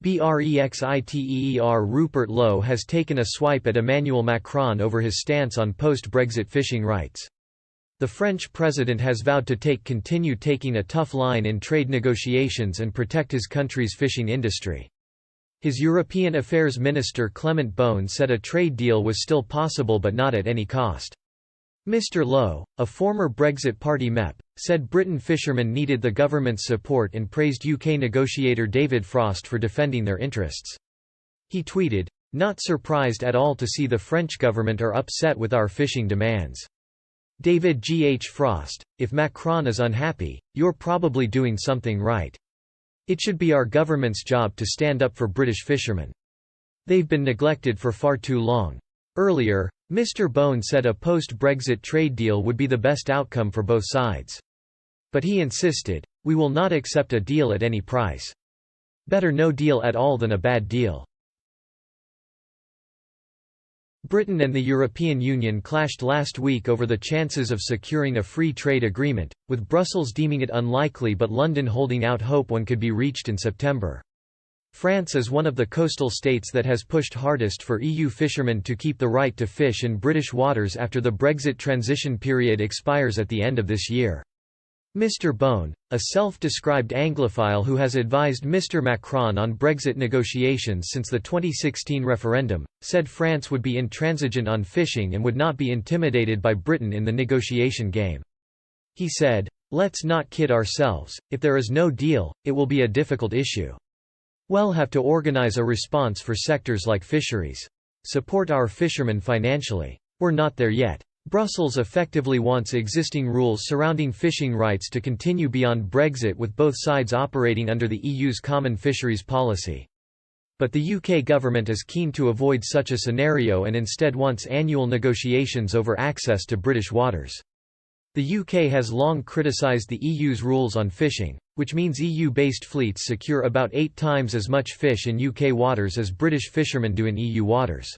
Brexiteer Rupert Lowe has taken a swipe at Emmanuel Macron over his stance on post-Brexit fishing rights. The French president has vowed to continue taking a tough line in trade negotiations and protect his country's fishing industry. His European Affairs Minister Clement Beaune said a trade deal was still possible but not at any cost. Mr Lowe, a former Brexit Party MEP, said Britain fishermen needed the government's support and praised UK negotiator David Frost for defending their interests. He tweeted, "Not surprised at all to see the French government are upset with our fishing demands. David Frost, if Macron is unhappy, you're probably doing something right. It should be our government's job to stand up for British fishermen. They've been neglected for far too long." Earlier, Mr Beaune said a post-Brexit trade deal would be the best outcome for both sides. But he insisted, "We will not accept a deal at any price. Better no deal at all than a bad deal." Britain and the European Union clashed last week over the chances of securing a free trade agreement, with Brussels deeming it unlikely but London holding out hope one could be reached in September. France is one of the coastal states that has pushed hardest for EU fishermen to keep the right to fish in British waters after the Brexit transition period expires at the end of this year. Mr Beaune, a self-described Anglophile who has advised Mr Macron on Brexit negotiations since the 2016 referendum, said France would be intransigent on fishing and would not be intimidated by Britain in the negotiation game. He said, "Let's not kid ourselves, if there is no deal, it will be a difficult issue. We'll have to organise a response for sectors like fisheries. Support our fishermen financially. We're not there yet." Brussels effectively wants existing rules surrounding fishing rights to continue beyond Brexit, with both sides operating under the EU's common fisheries policy. But the UK government is keen to avoid such a scenario and instead wants annual negotiations over access to British waters. The UK has long criticised the EU's rules on fishing, which means EU-based fleets secure about 8 times as much fish in UK waters as British fishermen do in EU waters.